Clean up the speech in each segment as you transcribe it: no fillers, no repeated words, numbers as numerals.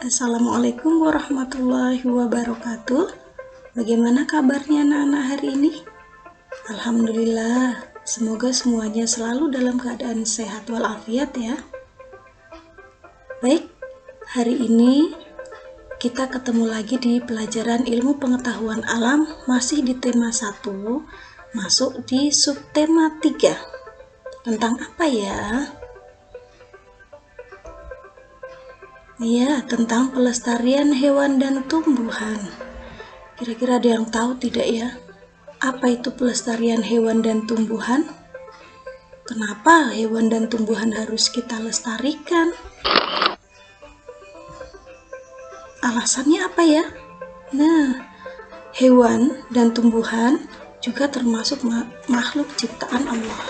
Assalamualaikum warahmatullahi wabarakatuh. Bagaimana kabarnya anak-anak hari ini? Alhamdulillah, semoga semuanya selalu dalam keadaan sehat walafiat ya. Baik, hari ini kita ketemu lagi di pelajaran ilmu pengetahuan alam, masih di tema 1, masuk di subtema 3. Tentang apa ya? Iya, tentang pelestarian hewan dan tumbuhan. Kira-kira ada yang tahu tidak ya? Apa itu pelestarian hewan dan tumbuhan? Kenapa hewan dan tumbuhan harus kita lestarikan? Alasannya apa ya? Nah, hewan dan tumbuhan juga termasuk makhluk ciptaan Allah.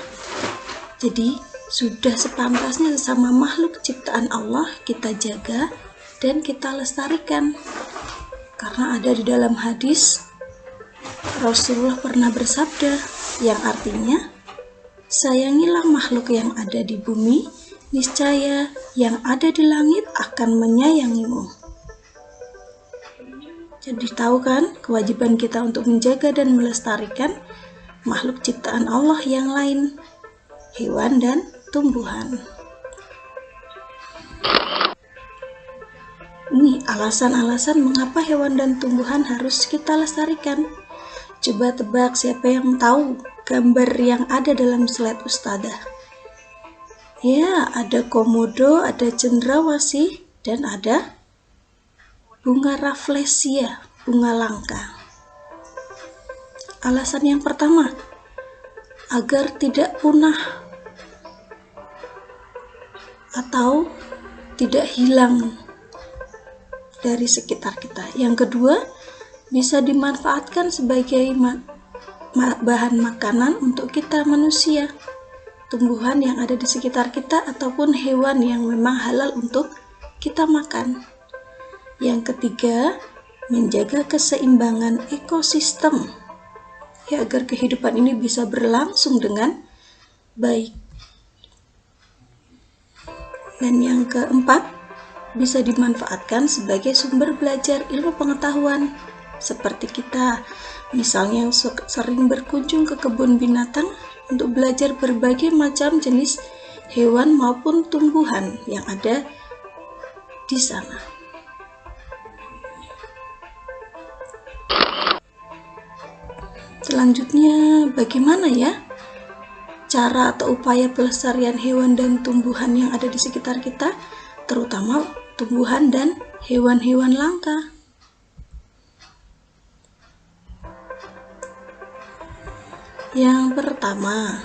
Jadi, sudah sepantasnya sesama makhluk ciptaan Allah kita jaga dan kita lestarikan. Karena ada di dalam hadis, Rasulullah pernah bersabda, yang artinya, sayangilah makhluk yang ada di bumi, niscaya yang ada di langit akan menyayangimu. Jadi tahu kan kewajiban kita untuk menjaga dan melestarikan makhluk ciptaan Allah yang lain, hewan dan tumbuhan. Ini alasan-alasan mengapa hewan dan tumbuhan harus kita lestarikan. Coba tebak siapa yang tahu gambar yang ada dalam slide Ustadzah. Ya, ada komodo, ada cendrawasih, dan ada bunga rafflesia, bunga langka. Alasan yang pertama, agar tidak punah atau tidak hilang dari sekitar kita. Yang kedua, bisa dimanfaatkan sebagai bahan makanan untuk kita manusia, tumbuhan yang ada di sekitar kita ataupun hewan yang memang halal untuk kita makan. Yang ketiga, menjaga keseimbangan ekosistem ya, agar kehidupan ini bisa berlangsung dengan baik. Dan yang keempat, bisa dimanfaatkan sebagai sumber belajar ilmu pengetahuan. Seperti kita, misalnya yang sering berkunjung ke kebun binatang untuk belajar berbagai macam jenis hewan maupun tumbuhan yang ada di sana. Selanjutnya, bagaimana ya cara atau upaya pelestarian hewan dan tumbuhan yang ada di sekitar kita, terutama tumbuhan dan hewan-hewan langka? Yang pertama,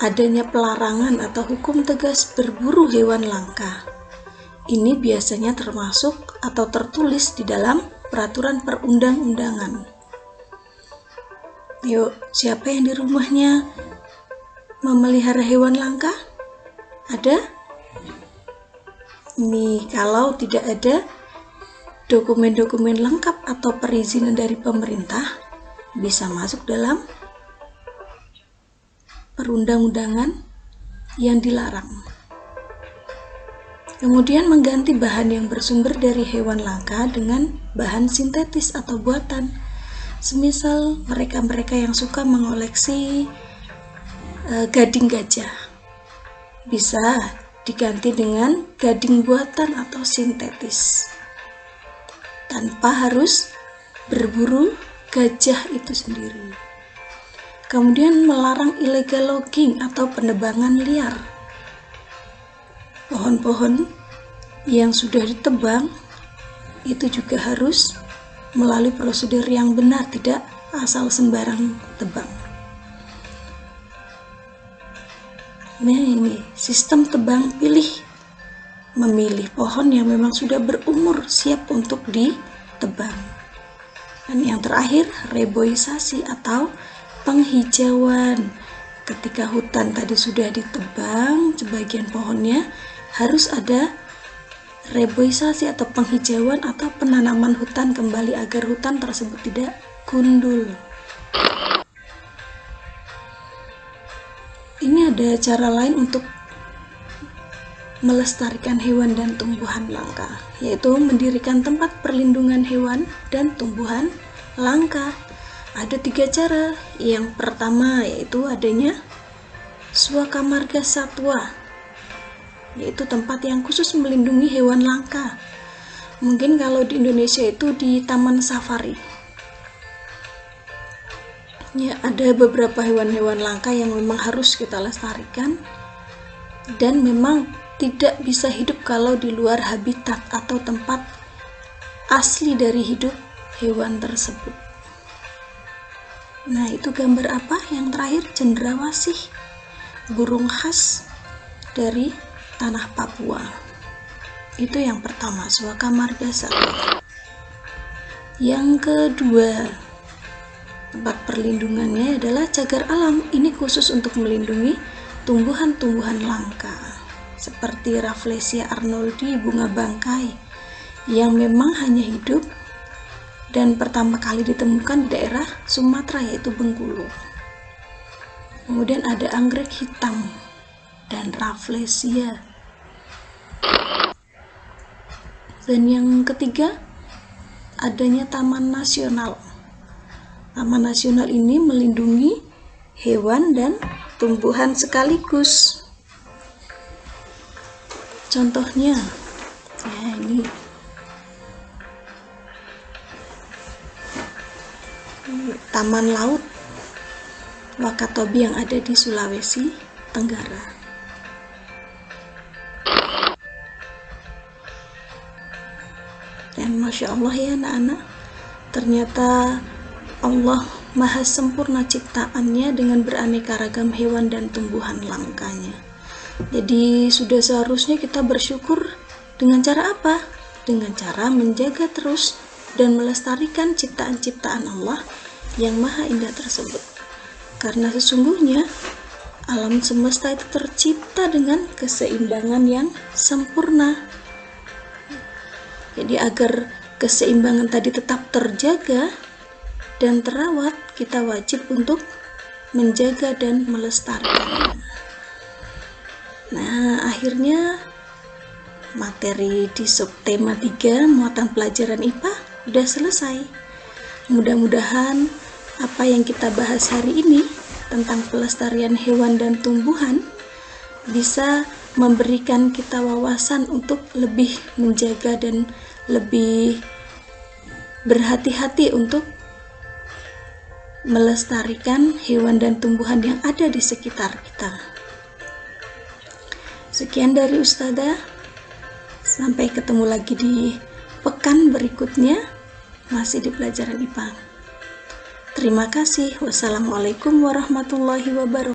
adanya pelarangan atau hukum tegas berburu hewan langka. Ini biasanya termasuk atau tertulis di dalam peraturan perundang-undangan. Yuk, siapa yang di rumahnya memelihara hewan langka? Ada? Nih, kalau tidak ada dokumen-dokumen lengkap atau perizinan dari pemerintah, bisa masuk dalam perundang-undangan yang dilarang. Kemudian mengganti bahan yang bersumber dari hewan langka dengan bahan sintetis atau buatan. Semisal mereka-mereka yang suka mengoleksi gading gajah, bisa diganti dengan gading buatan atau sintetis, tanpa harus berburu gajah itu sendiri. Kemudian melarang illegal logging atau penebangan liar. Pohon-pohon yang sudah ditebang itu juga harus melalui prosedur yang benar, tidak asal sembarang tebang. Nah, ini sistem tebang pilih, memilih pohon yang memang sudah berumur siap untuk ditebang. Dan yang terakhir, reboisasi atau penghijauan. Ketika hutan tadi sudah ditebang sebagian pohonnya, harus ada reboisasi atau penghijauan atau penanaman hutan kembali agar hutan tersebut tidak gundul. Ini ada cara lain untuk melestarikan hewan dan tumbuhan langka, yaitu mendirikan tempat perlindungan hewan dan tumbuhan langka. Ada 3 cara. Yang pertama yaitu adanya Swaka Marga Satwa, yaitu tempat yang khusus melindungi hewan langka. Mungkin kalau di Indonesia itu di Taman Safari. Ya, ada beberapa hewan-hewan langka yang memang harus kita lestarikan dan memang tidak bisa hidup kalau di luar habitat atau tempat asli dari hidup hewan tersebut. Nah, itu gambar apa? Yang terakhir, cendrawasih, burung khas dari tanah Papua. Itu yang pertama, Swaka Marga Satwa. Yang kedua, tempat perlindungannya adalah cagar alam. Ini khusus untuk melindungi tumbuhan-tumbuhan langka seperti Rafflesia arnoldi, bunga bangkai, yang memang hanya hidup dan pertama kali ditemukan di daerah Sumatera, yaitu Bengkulu. Kemudian ada anggrek hitam dan Rafflesia. Dan yang ketiga, adanya Taman Nasional. Taman Nasional ini melindungi hewan dan tumbuhan sekaligus. Contohnya, ya ini Taman Laut Wakatobi yang ada di Sulawesi Tenggara. Dan Masya Allah ya anak-anak, ternyata Allah maha sempurna ciptaannya dengan beraneka ragam hewan dan tumbuhan langkanya. Jadi sudah seharusnya kita bersyukur dengan cara apa? Dengan cara menjaga terus dan melestarikan ciptaan-ciptaan Allah yang maha indah tersebut. Karena sesungguhnya alam semesta itu tercipta dengan keseimbangan yang sempurna. Jadi agar keseimbangan tadi tetap terjaga dan terawat, kita wajib untuk menjaga dan melestarikannya. Nah, akhirnya materi di subtema 3 muatan pelajaran IPA udah selesai. Mudah-mudahan apa yang kita bahas hari ini tentang pelestarian hewan dan tumbuhan bisa memberikan kita wawasan untuk lebih menjaga dan lebih berhati-hati untuk melestarikan hewan dan tumbuhan yang ada di sekitar kita. Sekian dari Ustazah. Sampai ketemu lagi di pekan berikutnya, masih di pelajaran IPA. Terima kasih. Wassalamualaikum warahmatullahi wabarakatuh.